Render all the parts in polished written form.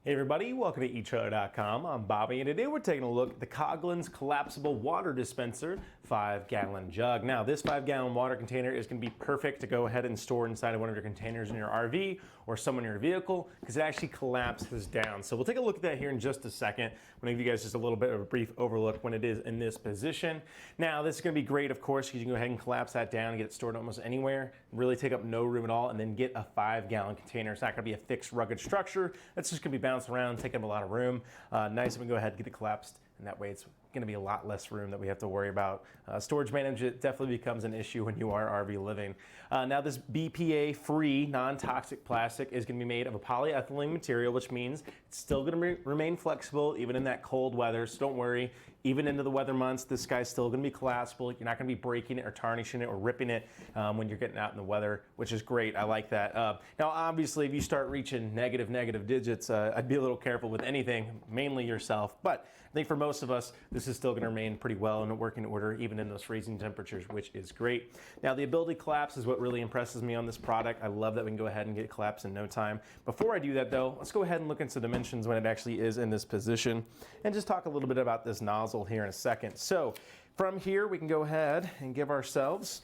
Hey everybody, welcome to etrailer.com. I'm Bobby, and today we're taking a look at the Coghlans Collapsible Water Dispenser 5-gallon jug. Now, this 5-gallon water container is going to be perfect to go ahead and store inside of one of your containers in your RV or some in your vehicle because it actually collapses down. So we'll take a look at that here in just a second. I'm going to give you guys just a little bit of a brief overlook when it is in this position. Now, this is going to be great, of course, because you can go ahead and collapse that down and get it stored almost anywhere, really take up no room at all, and then get a 5-gallon container. It's not going to be a fixed, rugged structure. That's just going to be bounced around, taking up a lot of room. Nice if we can go ahead and get it collapsed, and that way it's going to be a lot less room that we have to worry about. Storage management definitely becomes an issue when you are RV living. Now, this BPA-Free non-toxic plastic is going to be made of a polyethylene material, which means it's still going to remain flexible even in that cold weather. So don't worry, even into the weather months, this guy's still going to be collapsible. You're not going to be breaking it or tarnishing it or ripping it when you're getting out in the weather, which is great. I like that. Now, obviously, if you start reaching negative digits, I'd be a little careful with anything, mainly yourself. But I think for most of us, this is still going to remain pretty well in working order, even in those freezing temperatures, which is great. Now, the ability to collapse is what really impresses me on this product. I love that we can go ahead and get it collapsed in no time. Before I do that, though, let's go ahead and look into dimensions when it actually is in this position and just talk a little bit about this nozzle here in a second. So from here, we can go ahead and give ourselves,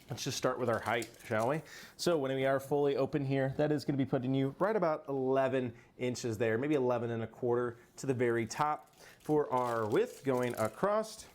let's just start with our height, shall we? So when we are fully open here, that is going to be putting you right about 11 inches there, maybe 11 and a quarter to the very top. For our width going across,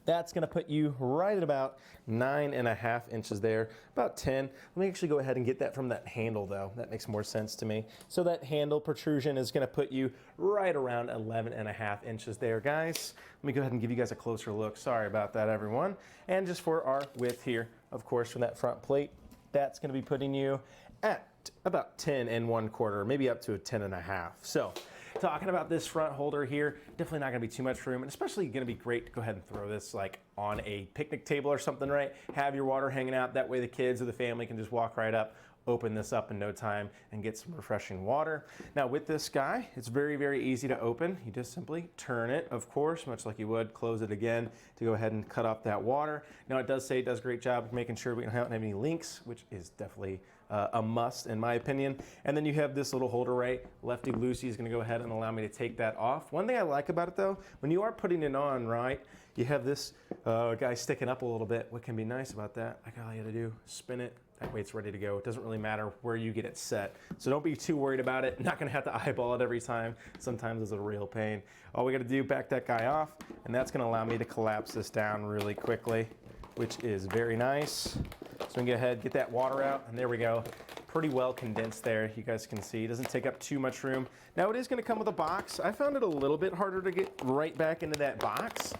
that's going to put you right at about 9.5 inches there, about 10. Let me actually go ahead and get that from that handle though. That makes more sense to me. So that handle protrusion is going to put you right around 11.5 inches there, guys. Let me go ahead and give you guys a closer look. Sorry about that, everyone. And just for our width here, of course, from that front plate, that's going to be putting you at about 10 1/4, maybe up to a 10.5. So talking about this front holder here, definitely not going to be too much room, and especially going to be great to go ahead and throw this like on a picnic table or something, right? Have your water hanging out. That way the kids or the family can just walk right up, open this up in no time, and get some refreshing water. Now with this guy, it's very easy to open. You just simply turn it, of course, much like you would close it again to go ahead and cut off that water. Now it does say it does a great job of making sure we don't have any leaks, which is definitely a must in my opinion. And then you have this little holder, right? Lefty loosey is going to go ahead and allow me to take that off. One thing I like about it though, when you are putting it on, right, you have this guy sticking up a little bit. What can be nice about that, like all you gotta do, spin it. That way it's ready to go. It doesn't really matter where you get it set. So don't be too worried about it. Not gonna have to eyeball it every time. Sometimes it's a real pain. All we gotta do, back that guy off, and that's gonna allow me to collapse this down really quickly, which is very nice. So we can go ahead, get that water out, and there we go. Pretty well condensed there, you guys can see. It doesn't take up too much room. Now it is gonna come with a box. I found it a little bit harder to get right back into that box.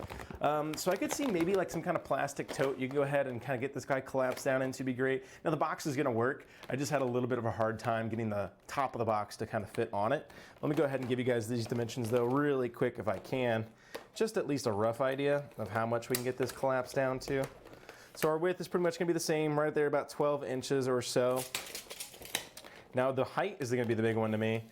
So I could see maybe like some kind of plastic tote you can go ahead and kind of get this guy collapsed down into, be great. Now the box is gonna work. I just had a little bit of a hard time getting the top of the box to kind of fit on it. Let me go ahead and give you guys these dimensions though really quick if I can. Just at least a rough idea of how much we can get this collapsed down to. So our width is pretty much gonna be the same right there, about 12 inches or so. Now the height is gonna be the big one to me,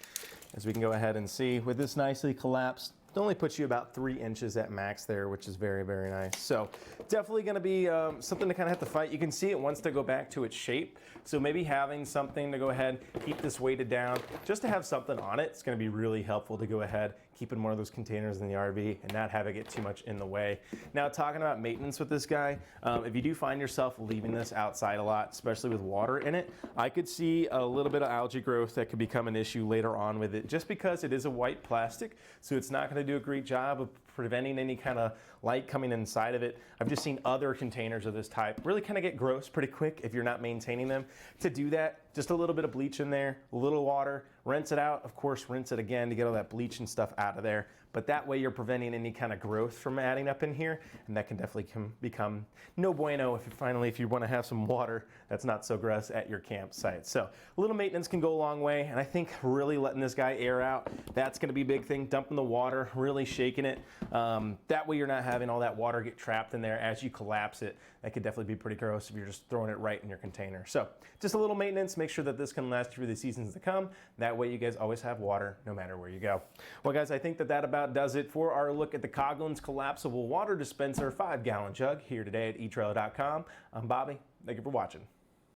as we can go ahead and see. With this nicely collapsed, it only puts you about 3 inches at max there, which is very nice. So definitely gonna be something to kind of have to fight. You can see it wants to go back to its shape. So maybe having something to go ahead, keep this weighted down, just to have something on it, it's gonna be really helpful to go ahead, keep in one of those containers in the RV and not have it get too much in the way. Now talking about maintenance with this guy, if you do find yourself leaving this outside a lot, especially with water in it, I could see a little bit of algae growth that could become an issue later on with it, just because it is a white plastic, so it's not gonna do a great job of preventing any kind of light coming inside of it. I've just seen other containers of this type really kind of get gross pretty quick if you're not maintaining them. To do that, just a little bit of bleach in there, a little water, rinse it out, of course rinse it again to get all that bleach and stuff out of there. But that way you're preventing any kind of growth from adding up in here, and that can definitely become no bueno if you want to have some water that's not so gross at your campsite. So a little maintenance can go a long way, and I think really letting this guy air out, that's going to be a big thing. Dumping the water, really shaking it. That way you're not having all that water get trapped in there as you collapse it. That could definitely be pretty gross if you're just throwing it right in your container. So just a little maintenance, make sure that this can last through the seasons to come. That way you guys always have water no matter where you go. Well guys, I think that about does it for our look at the Coghlans Collapsible Water Dispenser 5-gallon jug here today at etrailer.com. I'm Bobby. Thank you for watching.